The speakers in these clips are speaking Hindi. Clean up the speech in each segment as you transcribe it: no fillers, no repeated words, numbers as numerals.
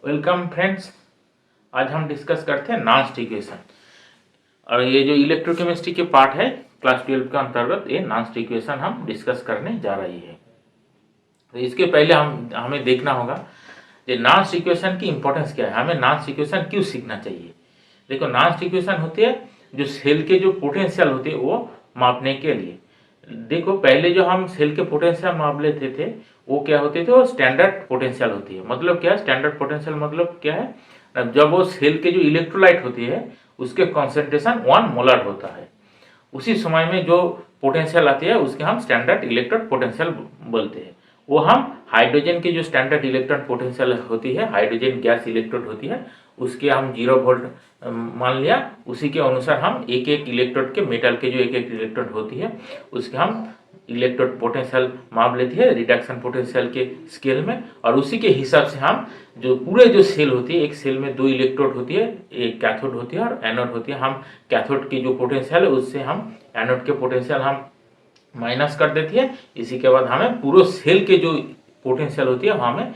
Welcome friends. आज हम डिस्कस करते हैं नॉन्स्ट इक्वेशन और ये जो इलेक्ट्रोकेमिस्ट्री के पार्ट है क्लास 12 का अंतर्गत ये नॉन्स्ट इक्वेशन हम डिस्कस करने जा रही है। तो इसके पहले हमें देखना होगा कि नॉन्स्ट इक्वेशन की इंपॉर्टेंस क्या है, हमें नॉन्स्ट इक्वेशन क्यों सीखना चाहिए। देखो, नॉन्स्ट इक्वेशन होती है जो सेल के जो पोटेंशियल होते हैं वो मापने के लिए। देखो, पहले जो हम सेल के पोटेंशियल माप लेते थे वो क्या होते थे, वो स्टैंडर्ड पोटेंशियल होती है। मतलब क्या है स्टैंडर्ड पोटेंशियल, मतलब क्या है, जब वो सेल के जो इलेक्ट्रोलाइट होती है उसके कॉन्सेंट्रेशन 1 मोलर होता है, उसी समय में जो पोटेंशियल आती है उसके हम स्टैंडर्ड इलेक्ट्रॉन पोटेंशियल बोलते हैं। वो हम हाइड्रोजन की जो स्टैंडर्ड इलेक्ट्रॉन पोटेंशियल होती है, हाइड्रोजन गैस इलेक्ट्रोड होती है, उसके हम 0 वोल्ट मान लिया। उसी के अनुसार हम एक एक इलेक्ट्रोड के, मेटल के जो एक एक इलेक्ट्रोड होती है उसके हम इलेक्ट्रोड पोटेंशियल माप लेती है रिडक्शन पोटेंशियल के स्केल में। और उसी के हिसाब से हम जो पूरे जो सेल होती है, एक सेल में 2 इलेक्ट्रोड होती है, एक कैथोड होती है और एनोड होती है। हम कैथोड की जो पोटेंशियल है उससे हम एनोड के पोटेंशियल हम माइनस कर देती है। इसी के बाद हमें पूरे सेल के जो पोटेंशियल होती है वो हमें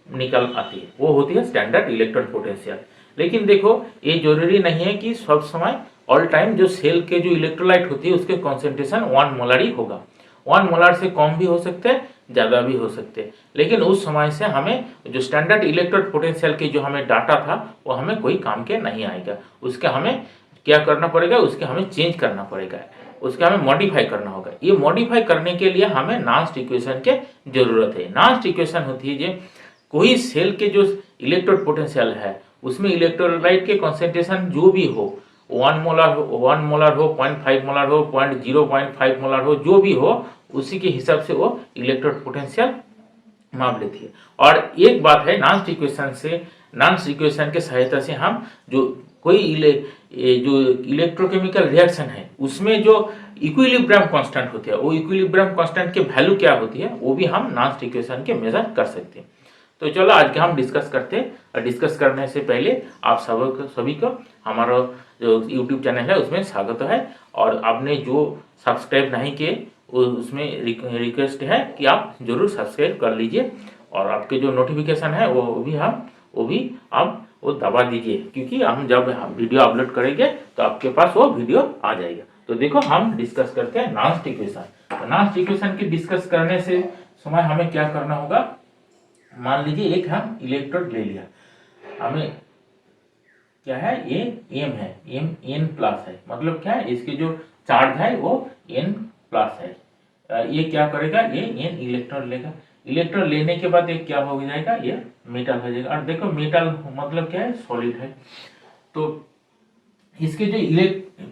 निकल आती है, वो होती है स्टैंडर्ड इलेक्ट्रॉन पोटेंशियल। लेकिन देखो, ये जरूरी नहीं है कि सब समय ऑल टाइम जो सेल के जो इलेक्ट्रोलाइट होती है उसके कॉन्सेंट्रेशन 1 मोलर ही होगा। 1 मोलर से कम भी हो सकते हैं, ज़्यादा भी हो सकते हैं। लेकिन उस समय से हमें जो स्टैंडर्ड इलेक्ट्रॉन पोटेंशियल की जो हमें डाटा था वो हमें कोई काम के नहीं आएगा। उसके हमें क्या करना पड़ेगा, उसके हमें चेंज करना पड़ेगा, उसके हमें मॉडिफाई करना होगा। ये मॉडिफाई करने के लिए हमें नॉन्स्ट इक्वेशन के जरूरत है। नॉन्स्ट इक्वेशन होती है जो कोई सेल के जो इलेक्ट्रोड पोटेंशियल है उसमें इलेक्ट्रोलाइट के कॉन्सेंट्रेशन जो भी हो, 1 मोलर हो, 0.5 मोलर हो, 0.5 मोलर हो, जो भी हो, उसी के हिसाब से वो इलेक्ट्रोड पोटेंशियल माप लेती है। और एक बात है, नॉन्स्ट इक्वेशन के सहायता से हम जो कोई जो इलेक्ट्रोकेमिकल रिएक्शन है उसमें जो इक्विलिब्रियम कांस्टेंट होती है, वो इक्विलिब्रियम कांस्टेंट की वैल्यू क्या होती है वो भी हम नॉन्स्ट इक्वेशन के मेजर कर सकते हैं। तो चलो आज के हम डिस्कस करते हैं। और डिस्कस करने से पहले आप सभी को हमारा जो यूट्यूब चैनल है उसमें स्वागत है। और आपने जो सब्सक्राइब नहीं किए उसमें रिक्वेस्ट है कि आप जरूर सब्सक्राइब कर लीजिए और आपके जो नोटिफिकेशन है वो भी आप वो दबा दीजिए, क्योंकि हम जब वीडियो अपलोड करेंगे तो आपके पास वो वीडियो आ जाएगा। तो देखो, हम डिस्कस करते हैं नॉन्स्ट इक्वेशन। तो नॉन्स्ट इक्वेशन की डिस्कस करने से समय हमें क्या करना होगा, मान लीजिए एक हम इलेक्ट्रोड ले लिया, हमें क्या है, ये एम है, एम एन प्लस है। मतलब क्या है, इसके जो चार्ज है वो एन प्लस है। ये क्या करेगा, ये एन इलेक्ट्रॉन लेगा। इलेक्ट्रॉन लेने के बाद ये क्या हो जाएगा, ये मेटल हो जाएगा। और देखो, मेटल मतलब क्या है, सॉलिड है। तो इसके जो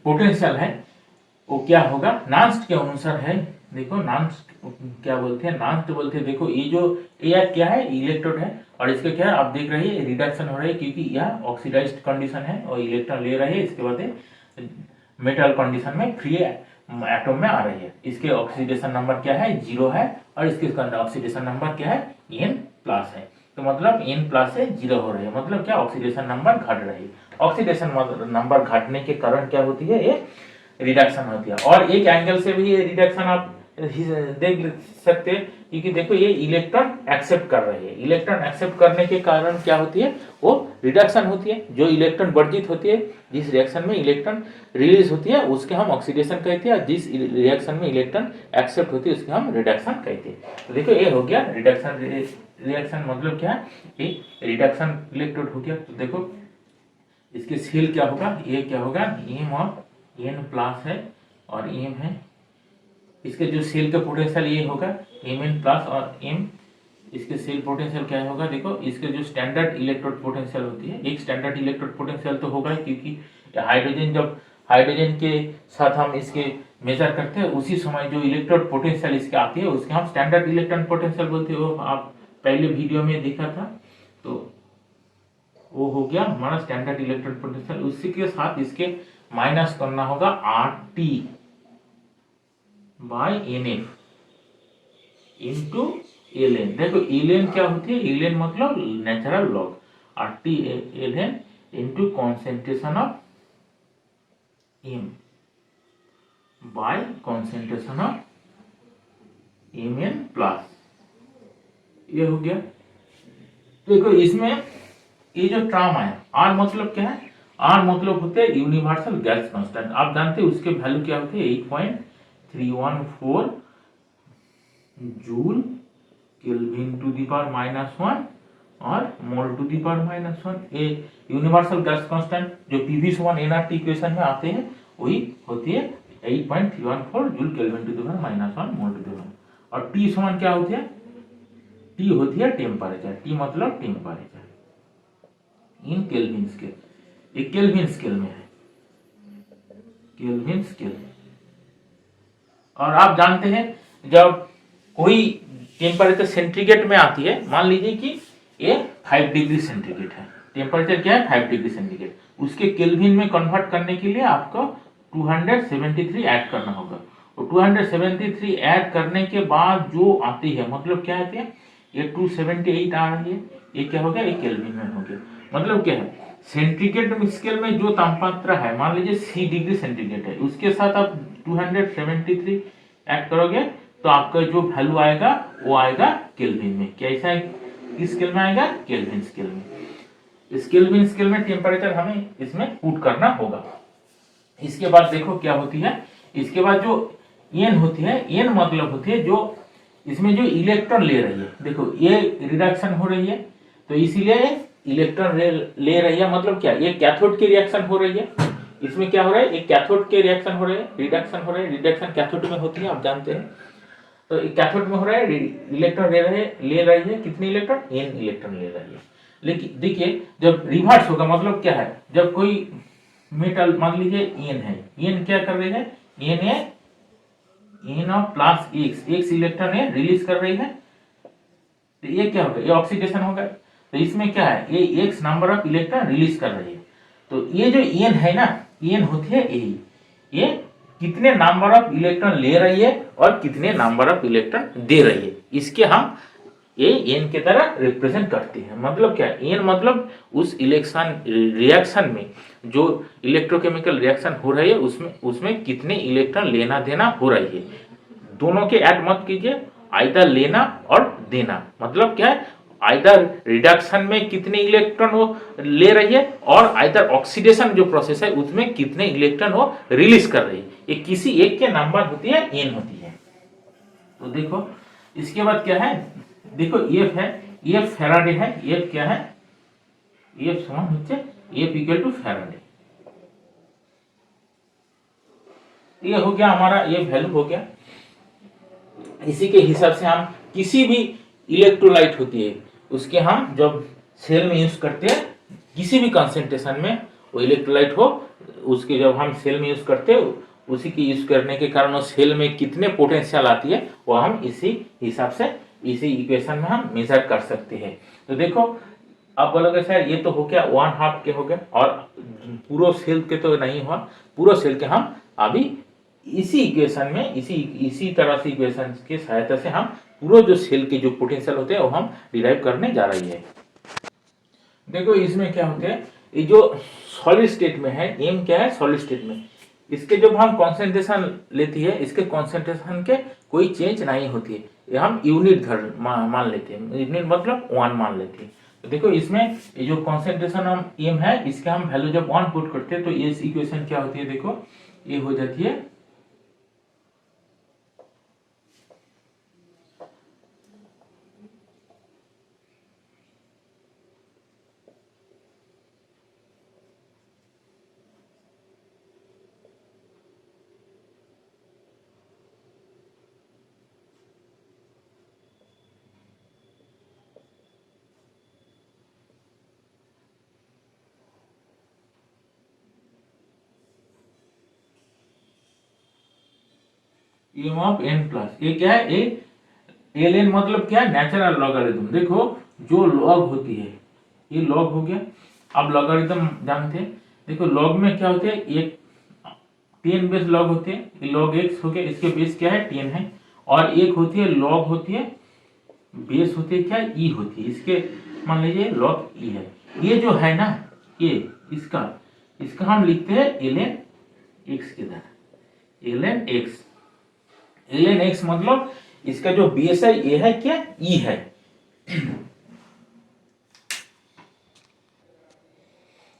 पोटेंशियल है वो क्या होगा, नॉन्स्ट के अनुसार है। देखो, नॉन्स्ट क्या बोलते हैं, नॉन्स्ट बोलते हैं। देखो, ये जो ये क्या है, इलेक्ट्रोड है और इसका क्या है, आप देख रहे हैं रिडक्शन हो रहा है, क्योंकि यह ऑक्सीडाइज्ड कंडीशन है और इलेक्ट्रॉन ले रहे हैं। इसके बाद मेटल कंडीशन में फ्री एटम में आ रही है। इसके ऑक्सीडेशन नंबर क्या है, 0 है और इसके ऑक्सीडेशन नंबर क्या है, N प्लस है। तो मतलब N प्लस से 0 हो रही है, मतलब क्या, ऑक्सीडेशन नंबर घट रही है। ऑक्सीडेशन नंबर घटने के कारण क्या होती है, ये रिडक्शन होती है। और एक एंगल से भी ये रिडक्शन आप देख सकते हैं, क्योंकि देखो ये इलेक्ट्रॉन एक्सेप्ट कर रही है। इलेक्ट्रॉन एक्सेप्ट करने के कारण क्या होती है, वो रिडक्शन होती है। जो इलेक्ट्रॉन वर्जित होती है, जिस रिएक्शन में इलेक्ट्रॉन रिलीज होती है उसके हम ऑक्सीडेशन कहते हैं, और जिस रिएक्शन में इलेक्ट्रॉन एक्सेप्ट होती है उसके हम रिडक्शन कहते हैं। तो देखो, ये हो गया रिडक्शन रिएक्शन। मतलब क्या है, ये रिडक्शन इलेक्ट्रोड हो गया। तो देखो, इसके सेल क्या होगा, ये क्या होगा, एम ऑफ एन प्लस है और एम है। इसके जो सेल का पोटेंशियल ये होगा एम एन प्लस और एम। इसके सेल पोटेंशियल क्या होगा, देखो, इसके जो स्टैंडर्ड इलेक्ट्रोड पोटेंशियल होती है, एक स्टैंडर्ड इलेक्ट्रोड पोटेंशियल तो होगा ही, क्योंकि हाइड्रोजन जब हाइड्रोजन के साथ हम इसके मेजर करते हैं उसी समय जो इलेक्ट्रोड पोटेंशियल इसके आती है उसके हम स्टैंडर्ड इलेक्ट्रॉन पोटेंशियल बोलते हैं। वो आप पहले वीडियो में देखा था, तो वो हो गया हमारा स्टैंडर्ड इलेक्ट्रोड पोटेंशियल। उसी के साथ इसके माइनस करना होगा RT by NF into ln। देखो, ln क्या होती है, ln मतलब natural log, RT ln into concentration of m by concentration of Mn plus. ये हो गया। देखो, इसमें ये जो टर्म है आर मतलब क्या है, आर मतलब होते हैं यूनिवर्सल गैस कांस्टेंट। आप जानते हैं उसके वैल्यू क्या होते हैं 8.314 joule kelvin to the power -1 और मोल टू दी पावर -1। ये यूनिवर्सल गैस कांस्टेंट जो PV= nRT इक्वेशन में आते हैं वही होती है 8.314 joule kelvin to the power -1 mole to the power. और T समान क्या होती है, T होती है टेम्परेचर, T मतलब टेम्परेचर इन केल्विन स्केल। ये केल्विन स्केल में है, केल्विन स्केल। और आप जानते हैं जब कोई टेम्परेचर सेंटीग्रेड में आती है, मान लीजिए कि ये 5 डिग्री सेंटीग्रेड है, टेम्परेचर क्या है 5 डिग्री सेंटीग्रेड, उसके केल्विन में कन्वर्ट करने के लिए आपको 273 ऐड करना होगा। और 273 ऐड करने के बाद जो आती है मतलब क्या आती है, ये 278 आ रही है, ये क्या हो गया, ये केल्विन में हो गया। मतलब क्या है, सेंटीग्रेड स्केल में जो तापमात्रा है, मान लीजिए C डिग्री सेंटीग्रेड है, उसके साथ आप 273 ऐड करोगे तो आपका जो वैल्यू आएगा वो आएगा केल्विन में। कैसा किस स्केल में आएगा, केल्विन स्केल में। इस केल्विन स्केल में टेम्परेचर हमें इसमें पुट करना होगा। इसके बाद देखो क्या होती है, इसके बाद जो एन होती है, एन मतलब होती है जो इसमें जो इलेक्ट्रॉन ले रही है, देखो ये रिडक्शन हो रही है तो इसीलिए इलेक्ट्रॉन ले रही है, मतलब क्या, ये कैथोड की रिएक्शन हो रही है। इसमें क्या हो रहा है, एक कैथोड के रिएक्शन हो रहे हैं, रिडक्शन हो रहे हैं, रिडक्शन कैथोड में होती है आप जानते हैं। तो कैथोड में हो रहा है, इलेक्ट्रॉन ले रही है कितने इलेक्ट्रॉन, n इलेक्ट्रॉन ले रही है। लेकिन देखिए जब रिवर्स होगा मतलब क्या है, जब कोई मेटल मान लीजिए n है, n क्या कर रही है, n of plus x electron है रिलीज कर रही है, तो ये क्या होगा, ये ऑक्सीडेशन होगा। तो इसमें क्या है, ये x number of electron release कर रही है। तो ये जो n है ना, n होती है ये कितने नंबर ऑफ इलेक्ट्रॉन ले रही है और कितने नंबर ऑफ इलेक्ट्रॉन दे रही है, इसके हम ये n के तरह रिप्रेजेंट करते हैं। मतलब क्या, n मतलब उस इलेक्शन रिएक्शन में जो इलेक्ट्रोकेमिकल रिएक्शन हो रही है उसमें कितने इलेक्ट्रॉन लेना देना हो रही है। दोनों के ऐड मत कीजिए, आइदर लेना और देना। मतलब क्या है, आइदर रिडक्शन में कितने इलेक्ट्रॉन वो ले रही है और आइदर ऑक्सीडेशन जो प्रोसेस है उसमें कितने इलेक्ट्रॉन वो रिलीज कर रही है। ये किसी एक के नंबर होती है, n होती है। तो देखो इसके बाद क्या है, देखो F है, F फैराडे है, F क्या है, F समान होते F इक्वल टू फैराडे। ये हो गया हमारा, ये वैल्यू हो गया। इसी के हिसाब से हम किसी भी इलेक्ट्रोलाइट होती है उसके हम जब सेल में यूज करते हैं, किसी भी कंसंट्रेशन में वो इलेक्ट्रोलाइट हो, उसके जब हम सेल में यूज करते हैं उसी के यूज करने के कारण उस सेल में कितने पोटेंशियल आती है वो हम इसी हिसाब से इसी इक्वेशन में हम मेजर कर सकते हैं। तो देखो आप बोलोगे सर ये तो हो गया 1/2 के हो गए और पूरा सेल के तो नहीं हुआ, पूरा सेल के हम अभी इसी इक्वेशन में इसी तरह से इक्वेशन की सहायता से हम पूरा जो सेल के जो पोटेंशियल होते हैं वो हम डिराइव करने जा रही है। देखो इसमें क्या होते हैं, ये जो सॉलिड स्टेट में है, एम क्या है सॉलिड स्टेट में, इसके जब हम कॉन्सेंट्रेशन लेती है, इसके कॉन्सेंट्रेशन के कोई चेंज नहीं होती है, ये हम यूनिट मान लेते हैं, यूनिट मतलब 1 मान लेते हैं। तो देखो इसमें ये जो कॉन्सेंट्रेशन हम एम है इसके हम वैल्यू जब 1 पुट करते हैं तो ये इक्वेशन क्या होती है, देखो ये हो जाती है एम ऑफ n प्लस, ये क्या है, ए एल एन मतलब क्या है, नेचुरल लॉगरिथम। देखो जो लॉग होती है ये लॉग हो गया, अब लॉगरिथम जानते हैं। देखो लॉग में क्या होते हैं, एक 10 बेस लॉग होते हैं, ये लॉग x हो गया, इसके बेस क्या है 10 है, और एक होती है लॉग होती है, बेस होती है क्या e होती है, इसके मान लीजिए लॉग e है। ये जो है ना ये इसका हम लिखते हैं ln x की तरह, ln x मतलब इसका जो बेस है ये है क्या e है।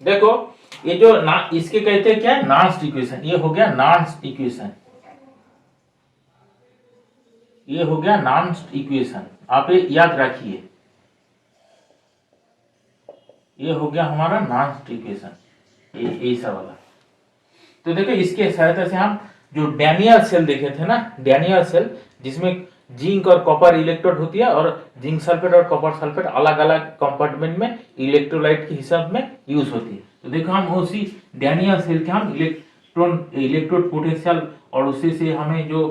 देखो ये जो ना इसके कहते हैं क्या, नॉन्स्ट इक्वेशन। ये हो गया नॉन्स्ट इक्वेशन, ये हो गया नॉन्स्ट इक्वेशन। आप ये याद रखिए, ये हो गया हमारा नॉन्स्ट इक्वेशन, ये ऐसा वाला। तो देखो इसके सहायता से हम जो डैनियल सेल देखे थे ना, डैनियल सेल जिसमें जिंक और कॉपर इलेक्ट्रोड होती है और जिंक सल्फेट और कॉपर सल्फेट अलग अलग कंपार्टमेंट में इलेक्ट्रोलाइट के हिसाब में यूज होती है। तो देखो हम उसी डैनियल सेल के हम इलेक्ट्रोड पोटेंशियल और उसी से हमें जो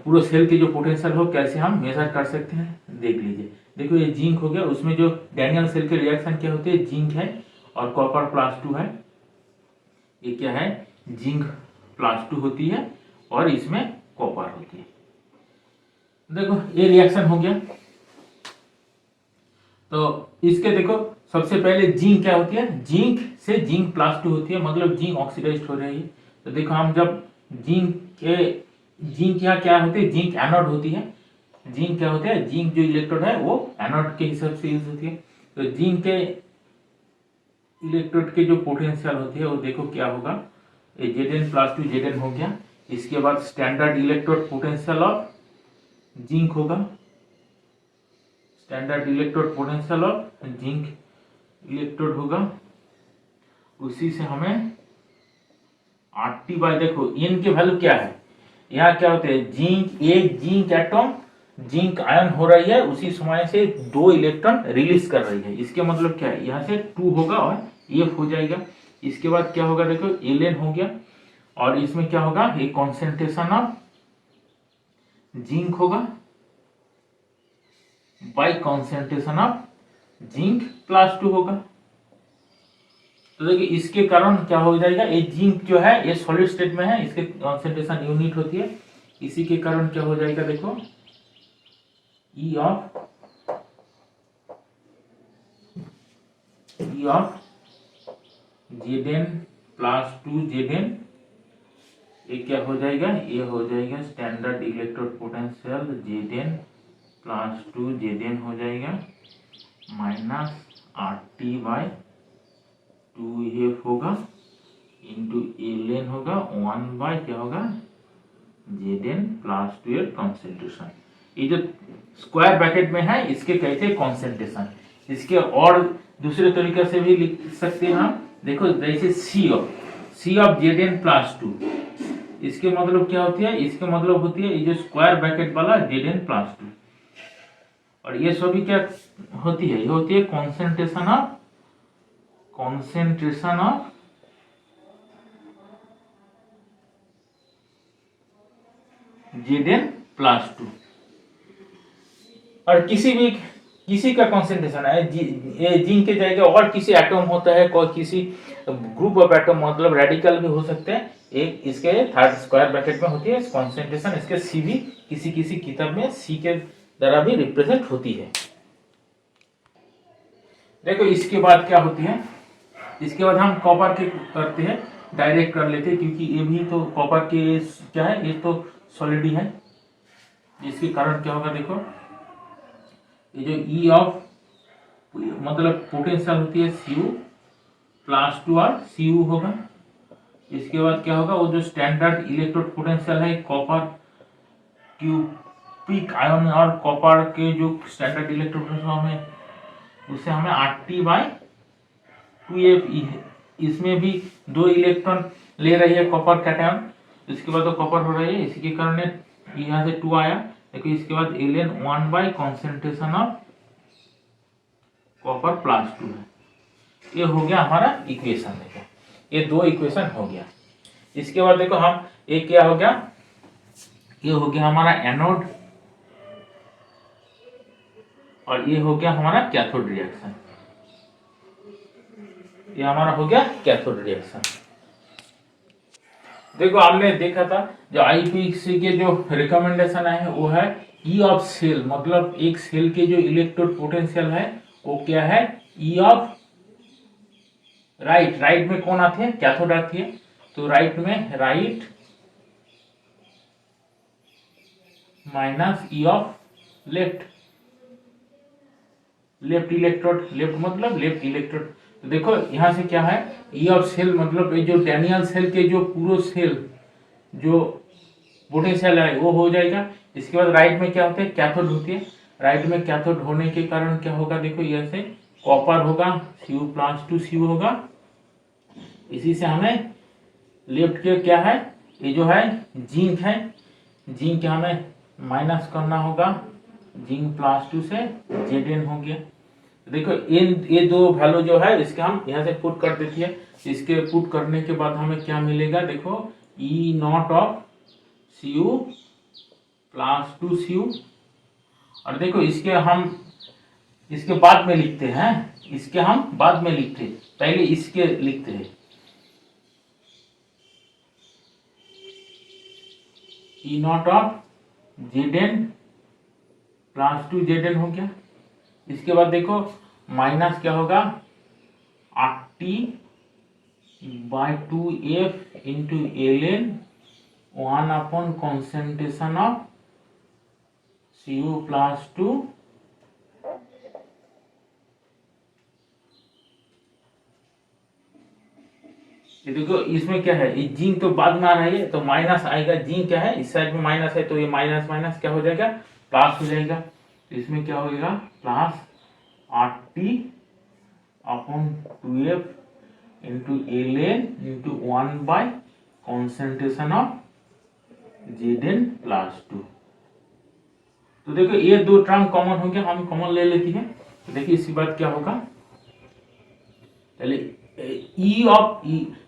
पूरे सेल के जो पोटेंशियल हो कैसे हम मेजर कर सकते हैं, देख लीजिए। देखो ये जिंक हो गया, उसमें जो डैनियल सेल के रिएक्शन क्या होते हैं, जिंक है और कॉपर +2 है। ये क्या है, जिंक +2 होती है और इसमें कॉपर होती है। देखो ये रिएक्शन हो गया। तो इसके देखो सबसे पहले जिंक क्या होती है, जिंक से जिंक +2 होती है, मतलब जिंक ऑक्सीडाइज्ड हो रही है। तो देखो हम जब जिंक यहाँ क्या होती है, जिंक एनोड होती है। जिंक क्या होता है, जिंक जो इलेक्ट्रोड है वो एनोड के हिसाब से यूज होती है। तो जिंक के इलेक्ट्रोड के जो पोटेंशियल होती है वो देखो क्या होगा, ये Zn+2 Zn हो गया। इसके बाद standard electrode potential of zinc होगा, standard electrode potential of zinc electrode होगा। उसी से हमें RT बाय, देखो N की वैल्यू क्या है, यहाँ क्या होते हैं, जिंक एक जिंक एटम जिंक आयन हो रही है, उसी समय से 2 इलेक्ट्रॉन रिलीज कर रही है। इसके मतलब क्या है, यहाँ से 2 होगा और F हो जाएगा। इसके बाद क्या होगा, देखो Ln हो गया और इसमें क्या होगा, ये कॉन्सेंट्रेशन ऑफ जिंक होगा बाय कॉन्सेंट्रेशन ऑफ जिंक +2 होगा। तो देखिए इसके कारण क्या हो जाएगा, ये जिंक जो है ये सॉलिड स्टेट में है, इसके कॉन्सेंट्रेशन यूनिट होती है। इसी के कारण क्या हो जाएगा, देखो E ऑफ Zn+2 Zn, ये क्या हो जाएगा, ये हो जाएगा standard electrode potential Zn+2 Zn हो जाएगा -RT/2F होगा इंटू Ln होगा 1 क्या होगा Zn+2 कॉन्सेंट्रेशन। ये जो स्क्वायर ब्रैकेट में है इसके कहते हैं कॉन्सेंट्रेशन। इसके और दूसरे तरीके से भी लिख सकते हैं हम, देखो जैसे C ऑफ Zn+2, इसके मतलब क्या होती है, इसके मतलब होती है ये जो स्क्वायर ब्रैकेट वाला Zn+2, और ये सभी क्या होती है, ये होती है कॉन्सेंट्रेशन ऑफ Zn+2। और किसी का कॉन्सेंट्रेशन है, जिंक के जगह और किसी एटम होता है, कोई किसी ग्रुप ऑफ एटम मतलब रेडिकल भी हो सकते हैं, एक इसके थर्ड स्क्वायर ब्रैकेट में होती है कॉन्सेंट्रेशन। इसके सी भी किसी किताब में सी के द्वारा भी रिप्रेजेंट होती है। देखो इसके बाद क्या होती है, इसके बाद हम कॉपर के करते हैं, डायरेक्ट कर लेते हैं, क्योंकि ये भी तो कॉपर के क्या है, ये तो सॉलिड ही है। इसके कारण क्या होगा, देखो ये जो E ऑफ मतलब पोटेंशियल होती है Cu+2 और Cu होगा। इसके बाद क्या होगा, वो जो स्टैंडर्ड इलेक्ट्रोड पोटेंशियल है कॉपर क्यूबिक आयन और कॉपर के जो स्टैंडर्ड इलेक्ट्रोड हमें उससे हमें RT/2F, इसमें भी 2 इलेक्ट्रॉन ले रही है कॉपर कैटायन, इसके बाद तो कॉपर हो रही है, इसी के कारण यहाँ से 2 आया। देखो इसके बाद Ln 1 कॉन्सेंट्रेशन ऑफ कॉपर +2 है। ये हो गया हमारा इक्वेशन। देखो ये 2 इक्वेशन हो गया। इसके बाद देखो हम एक क्या हो गया, ये हो गया हमारा एनोड और ये हो गया हमारा कैथोड रिएक्शन। ये हमारा हो गया कैथोड रिएक्शन। देखो आपने देखा था जो आईपीसी के जो रिकमेंडेशन है वो है ई ऑफ सेल, मतलब एक सेल के जो इलेक्ट्रोड पोटेंशियल है वो क्या है, ई ऑफ राइट में कौन आती है, कैथोड आती है। तो राइट में right minus E of left electrode, left मतलब लेफ्ट इलेक्ट्रोड। तो देखो यहाँ से क्या है, ई ऑफ सेल मतलब ये जो डैनियल सेल के जो पूरे सेल जो पोटेंशियल है वो हो जाएगा। इसके बाद राइट में क्या होता है, कैथोड होती है। राइट में कैथोड होने के कारण क्या होगा, देखो यहाँ से कॉपर होगा, Cu+2Cu होगा। इसी से हमें लेफ्ट के क्या है, ये जो है जिंक है, जिंक हमें माइनस करना होगा, जिंक +2 से Zn हो गया। देखो ये दो वैल्यू जो है इसके हम यहाँ से पुट कर देती है। इसके पुट करने के बाद हमें क्या मिलेगा, देखो E0 ऑफ Cu+2Cu। और देखो इसके बाद में लिखते हैं, इसके हम बाद में लिखते हैं, पहले इसके लिखते हैं। E0 ऑफ Zn+2 Zn हो गया। इसके बाद देखो माइनस क्या होगा, RT/2F into Ln 1 concentration of Cu+2 ये देखो इसमें क्या है, ये जिंक तो बाद में आ रही है तो माइनस आएगा। जिंक क्या है, इस साइड में माइनस है तो ये माइनस माइनस क्या हो जाएगा, प्लस हो जाएगा। तो इसमें क्या होगा, plus RT/2F into Ln into 1 concentration of Zn+2। तो देखो ये दो टर्म कॉमन हो गया, हम कॉमन ले लेती हैं। तो देखिए इसके बाद क्या होगा, पहले ई ऑफ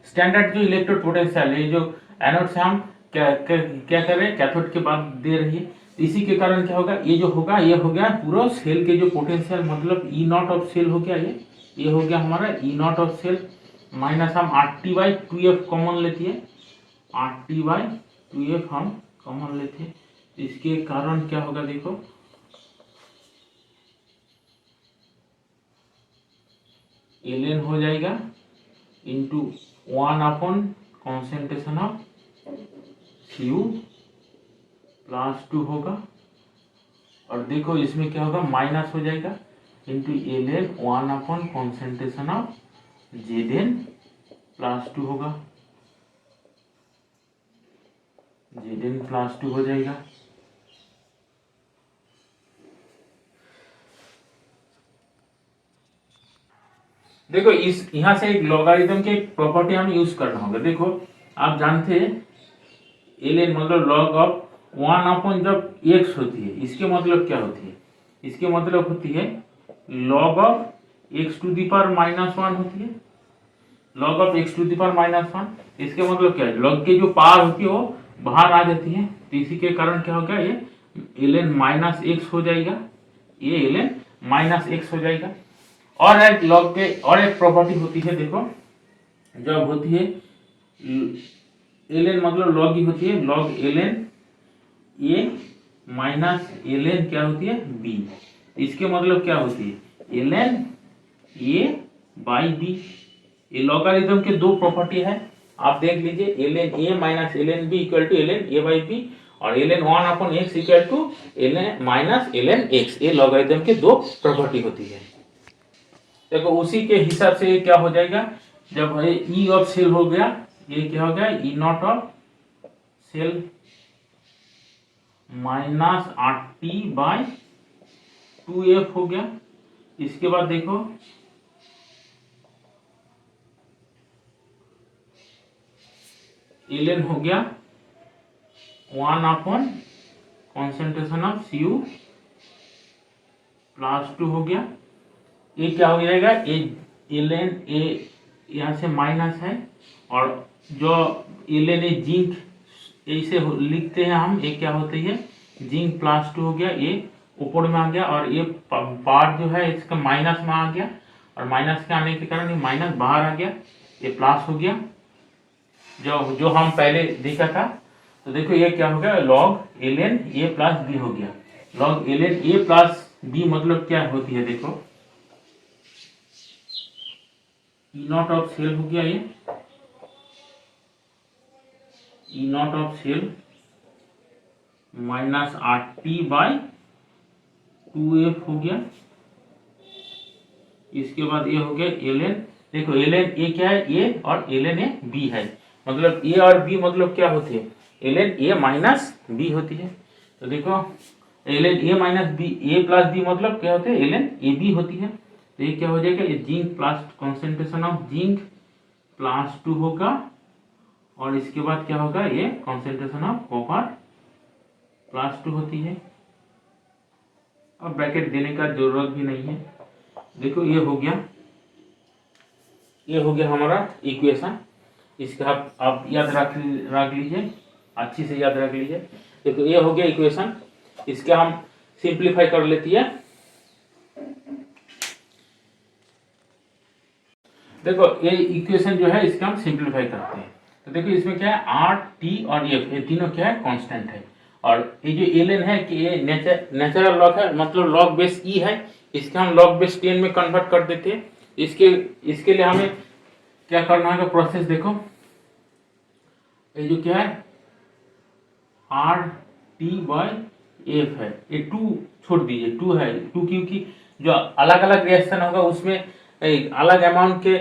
स्टैंडर्ड जो इलेक्ट्रोड पोटेंशियल है, जो एनोड से हम क्या कर रहे हैं, कैथोड के बाद दे रही है। इसी के कारण क्या होगा, ये जो होगा ये हो गया पूरा सेल के जो पोटेंशियल मतलब E0 ऑफ सेल हो गया, ये हो गया हमारा E0 ऑफ सेल माइनस हम RT/2F कॉमन लेती है, RT/2F हम कॉमन लेते हैं। इसके कारण क्या होगा, देखो Ln हो जाएगा इंटू 1 कॉन्सेंट्रेशन ऑफ Cu+2 होगा। और देखो इसमें क्या होगा, माइनस हो जाएगा into Ln 1 concentration of Zn+2 होगा, Zn+2 हो जाएगा। देखो इस यहाँ से एक लॉगरिथम के प्रॉपर्टी हम यूज करना होगा। देखो आप जानते हैं Ln मतलब लॉग ऑफ 1 जब x होती है, इसके मतलब क्या होती है, इसके मतलब होती है लॉग ऑफ x⁻⁻1 होती है, लॉग ऑफ x⁻⁻1। इसके मतलब क्या है, लॉग के जो पावर होती है वो बाहर आ जाती है। तो इसी के कारण क्या हो गया, ये Ln -x हो जाएगा, ये Ln -x हो जाएगा। और एक लॉग के और एक प्रॉपर्टी होती है, देखो जब होती है Ln मतलब लॉग ही होती है, log Ln A minus Ln क्या होती है B। इसके मतलब क्या होती है, Ln A/B। ये लॉगरिथम के दो प्रॉपर्टी है, आप देख लीजिए, Ln A minus Ln B equal to Ln A/B और Ln 1/x equal to Ln minus Ln x। ये लॉगरिथम के दो प्रॉपर्टी होती है। देखो उसी के हिसाब से ये क्या हो जाएगा, जब ई ऑफ सेल हो गया, ये क्या हो गया, E0 of cell minus RT/2F हो गया। इसके बाद देखो Ln हो गया 1 कॉन्सेंट्रेशन ऑफ Cu+2 हो गया। ये क्या हो जाएगा, Ln A यहाँ से माइनस है और जो Ln A जिंक ऐसे लिखते हैं हम, ये क्या होती है जिंक+2 हो गया, ये ऊपर में आ गया और ये पार्ट जो है इसका माइनस में आ गया और माइनस के आने के कारण ये माइनस बाहर आ गया, ये प्लस हो गया जो हम पहले देखा था। तो देखो ये क्या हो गया, लॉग Ln A+B हो गया। लॉग Ln A+B मतलब क्या होती है, देखो E0 ऑफ सेल हो गया, ये E0 of cell minus RT/2F हो गया। इसके बाद ये हो गया Ln देखो ln A क्या है, A और ln A B है, मतलब A और B मतलब क्या होती है, ln A माइनस B होती है। तो देखो ln A minus B, A plus B मतलब क्या होते हैं, ln AB होती है। तो ये क्या हो जाएगा, ये zinc plus concentration of zinc plus 2 होगा, और इसके बाद क्या होगा, ये कॉन्सेंट्रेशन ऑफ कॉपर प्लस 2 होती है। अब ब्रैकेट देने का जरूरत भी नहीं है। देखो ये हो गया, ये हो गया हमारा इक्वेशन। इसका आप याद रख लीजिए, अच्छी से याद रख लीजिए। देखो ये हो गया इक्वेशन, इसके हम सिंप्लीफाई कर लेती है। देखो ये इक्वेशन जो है इसका हम सिंप्लीफाई करते हैं। तो देखो इसमें क्या है, आर टी और एफ, ये तीनों क्या है, कांस्टेंट है। और ये जो एलन है कि ये नेचुरल लॉग है, मतलब लॉग बेस ई है, इसके हम लॉग बेस 10 में कन्वर्ट कर देते हैं। इसके लिए हमें क्या करना है, प्रोसेस देखो, ये जो क्या है आर टी बाई एफ है, ये 2 छोड़ दीजिए, 2 है, 2 क्योंकि जो अलग अलग रिएक्शन होगा उसमें अलग अमाउंट के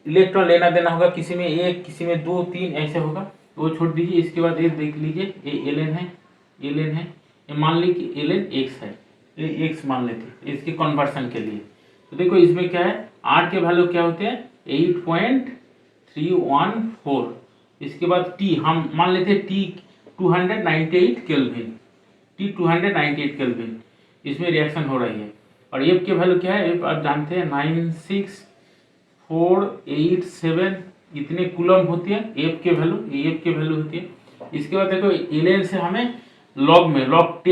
इलेक्ट्रॉन लेना देना होगा, किसी में 1 किसी में 2 3 ऐसे होगा, तो वो छोड़ दीजिए। इसके बाद ये देख लीजिए, ये एलन है, एलन है, ये मान ली कि एलन एक्स है, ये एक्स मान लेते इसके कन्वर्सन के लिए। तो देखो इसमें क्या है, आर के वैल्यू क्या होते हैं 8.314। इसके बाद टी हम मान लेते हैं टी 298 केल्विन, टी 298 केल्विन इसमें रिएक्शन हो रही है। और एफ की वैल्यू क्या है, एफ आप जानते हैं 96487 इतने कूलम होती है एफ की वैल्यू, ये एफ की वैल्यू होती है। इसके बाद देखो एलन से हमें लॉग में लॉग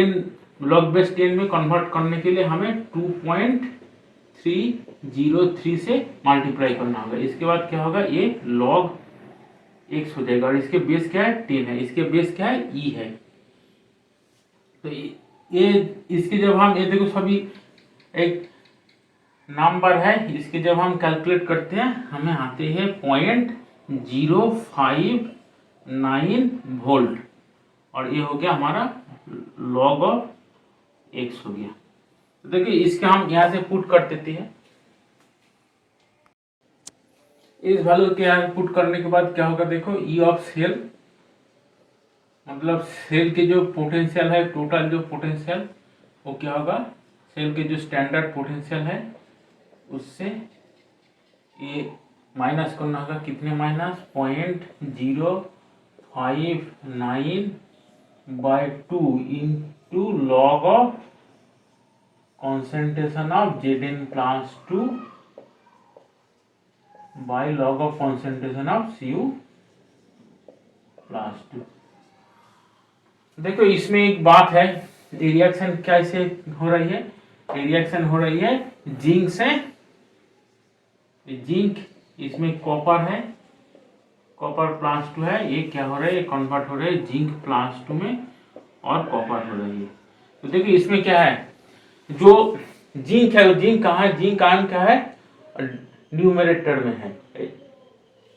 बेस 10 में कन्वर्ट करने के लिए हमें 2.303 से मल्टीप्लाई करना होगा। इसके बाद क्या होगा, ये लॉग एक्स हो जाएगा, और इसके बेस क्या है 10 है, इसके बेस क्या है ई है। तो ये इसके जब हम, ये देखो सभी एक नंबर है, इसके जब हम कैलकुलेट करते हैं हमें आते हैं 0.059 वोल्ट, और ये हो गया हमारा लॉग ऑफ एक्स हो गया। तो देखिए इसके हम यहाँ से पुट कर देते हैं। इस वैल्यू के यहाँ पुट करने के बाद क्या होगा, देखो ई ऑफ सेल, मतलब सेल के जो पोटेंशियल है, टोटल जो पोटेंशियल वो क्या होगा, सेल के जो स्टैंडर्ड पोटेंशियल है उससे ये माइनस करना होगा, कितने minus 0.059 by 2 into log of concentration of Zn plus 2 by log of concentration of Cu plus 2। देखो इसमें एक बात है, रिएक्शन कैसे हो रही है, रिएक्शन हो रही है जिंक से, जिंक इसमें कॉपर है, कॉपर प्लस 2 है, ये क्या हो रहा है, ये कन्वर्ट हो रहा है जिंक प्लस 2 में, और कॉपर हो रही है। तो देखिए इसमें क्या है, जो जिंक है वो जिंक कहाँ है, जिंक आयन क्या है, न्यूमरेटर में है।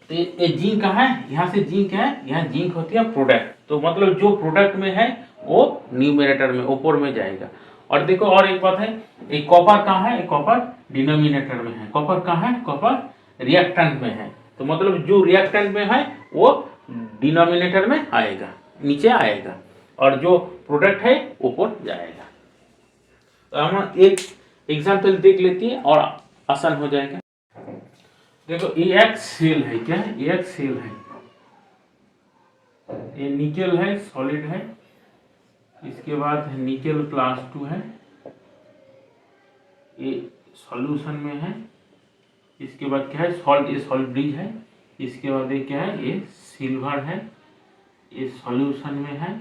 तो ये जिंक कहाँ है, यहाँ से जिंक है, यहाँ जिंक होती है प्रोडक्ट, तो मतलब जो प्रोडक्ट में है वो न्यूमरेटर में ऊपर में जाएगा। और देखो और एक बात है, एक कॉपर कहाँ है, एक कॉपर डिनोमिनेटर में है, कॉपर कहाँ है, कॉपर रिएक्टेंट में है, तो मतलब जो रिएक्टेंट में है वो डिनोमिनेटर में आएगा, नीचे आएगा, और जो प्रोडक्ट है ऊपर जाएगा। तो हम एक एग्जाम्पल देख लेते हैं और आसान हो जाएगा। देखो ये एक सेल है, क्या है, ये एक सेल है, ये निकेल है, सॉलिड है, इसके बाद निकेल प्लस 2 है, ये सॉल्यूशन में है, इसके बाद क्या है सॉल्ट, ये सॉल्ट ब्रिज है, इसके बाद ये क्या है, ये सिल्वर है, ये सॉल्यूशन में है,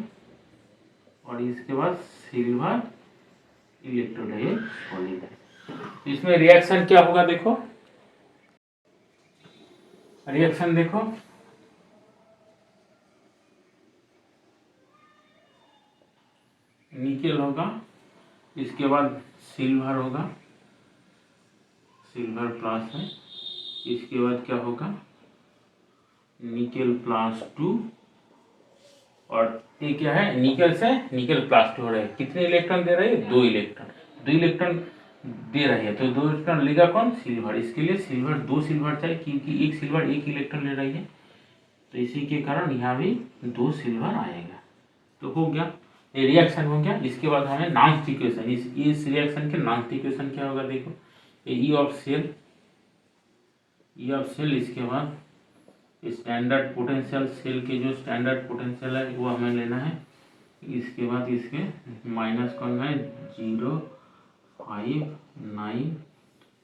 और इसके बाद सिल्वर इलेक्ट्रोड है, ये सॉलिड है। इसमें रिएक्शन क्या होगा, देखो रिएक्शन देखो, निकेल होगा, इसके बाद सिल्वर होगा, सिल्वर प्लस है, इसके बाद क्या होगा निकेल प्लस 2, और ये क्या है निकेल से निकेल प्लस 2 हो रहा है, कितने इलेक्ट्रॉन दे रहे हैं, 2 इलेक्ट्रॉन, 2 इलेक्ट्रॉन दे रही है, तो 2 इलेक्ट्रॉन लेगा कौन? सिल्वर। इसके लिए सिल्वर 2 सिल्वर चाहिए, क्योंकि एक सिल्वर 1 इलेक्ट्रॉन ले रही है, तो इसी के कारण यहाँ भी 2 सिल्वर आएगा। तो हो गया, ये रिएक्शन हो गया। इसके बाद हमें नॉन इक्वेशन, इस रिएक्शन के नॉन इक्वेशन क्या होगा? देखो, ई ऑफ सेल, इसके बाद स्टैंडर्ड पोटेंशियल, सेल के जो स्टैंडर्ड पोटेंशियल है वो हमें लेना है। इसके बाद इसके माइनस कौन है? 0.59।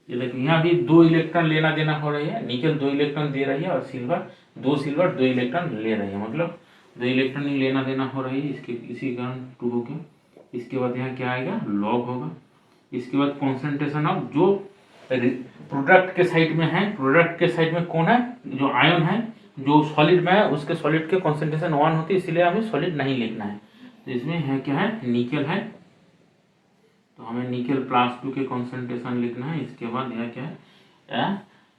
ये देखिए यहाँ भी 2 इलेक्ट्रॉन लेना देना हो रही है। निकल 2 इलेक्ट्रॉन दे रही है और सिल्वर 2 इलेक्ट्रॉन ले रही है, मतलब 2 इलेक्ट्रॉन ही लेना देना हो रही है, इसके इसी कारण 2 हो गया। इसके बाद यहाँ क्या आएगा? लॉग होगा। इसके बाद कॉन्सेंट्रेशन ऑफ जो प्रोडक्ट के साइड में है, प्रोडक्ट के साइड में कौन है? जो आयन है, जो सॉलिड में है उसके सॉलिड के कॉन्सेंट्रेशन 1 होती है, इसलिए हमें सॉलिड नहीं लिखना है। तो इसमें है क्या है? निकल है, तो हमें निकल +2 के कॉन्सेंट्रेशन लिखना है। इसके बाद यह क्या है?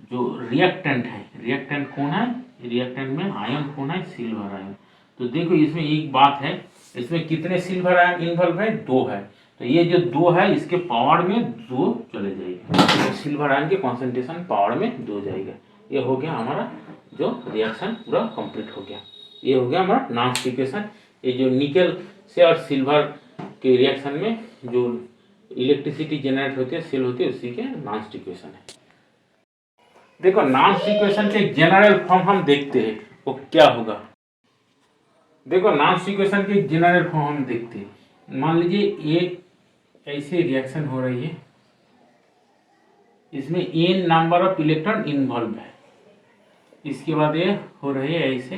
जो रिएक्टेंट है, रिएक्टेंट कौन है? रिएक्टेंट में आयन कौन है? Silver ion. तो देखो इसमें एक बात है, इसमें कितने सिल्वर आयन इन्वॉल्व है? 2 है, तो ये जो 2 है इसके पावर में 2 चले जाएगा, तो सिल्वर आयन के कॉन्सेंट्रेशन पावर में 2 जाएगा। ये हो गया हमारा जो रिएक्शन पूरा कंप्लीट हो गया। ये हो गया हमारा नॉन इक्वेशन। ये जो निकल से और सिल्वर के रिएक्शन में जो इलेक्ट्रिसिटी जनरेट होती है, सेल होती है, उसी के नॉन इक्वेशन है। देखो नॉन इक्वेशन के जनरल फॉर्म हम देखते हैं वो क्या होगा। देखो नॉन इक्वेशन के जनरल फॉर्म हम देखते हैं। मान लीजिए एक ऐसे रिएक्शन हो रही है, इसमें n number of electron involve है। इसके बाद ये हो रही है ऐसे,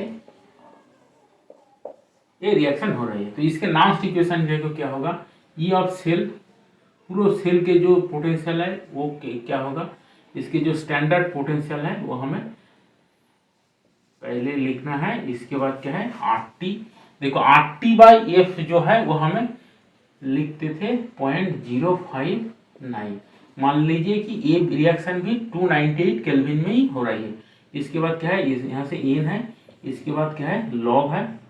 ये रिएक्शन हो रही है, तो इसके नॉन इक्वेशन देखो क्या होगा? ई ऑफ सेल, पूरे सेल के जो पोटेंशियल है वो क्या होगा? इसके जो स्टैंडर्ड पोटेंशियल है वो हमें पहले लिखना है। इसके बाद क्या है? RT। देखो RT/F जो है वो हमें लिखते थे 0.059। मान लीजिए कि ये रिएक्शन भी 298 केल्विन में ही हो रही है। इसके बाद क्या है? यहाँ से n है, इसके बाद क्या है? लॉग है,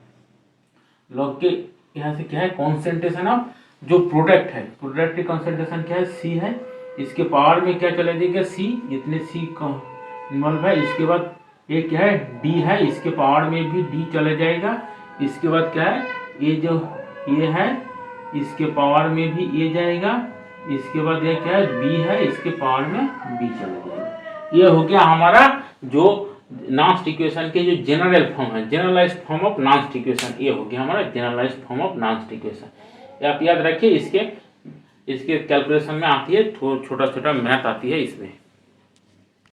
लॉग के यहाँ से क्या है? कॉन्सेंट्रेशन ऑफ जो प्रोडक्ट है, प्रोडक्ट की कॉन्सेंट्रेशन क्या है? C है। इसके पावर में क्या चला जाएगा? C, इतने C इन्वॉल्व है। इसके बाद ये क्या है? D है, इसके पावर में भी D चला जाएगा। इसके बाद क्या है? ये जो ये है, इसके पावर में भी ये जाएगा। इसके बाद ये क्या है? B है, इसके पावर में B चला जाएगा। ये हो गया हमारा जो नॉन इक्वेशन के जो जनरल फॉर्म है, जनरलाइज्ड फॉर्म ऑफ नॉन इक्वेशन। ये हो गया हमारा जनरलाइज्ड फॉर्म ऑफ नॉन इक्वेशन। आप याद रखिए, इसके कैलकुलेशन में आती है, छोटा छोटा मैथ आती है इसमें।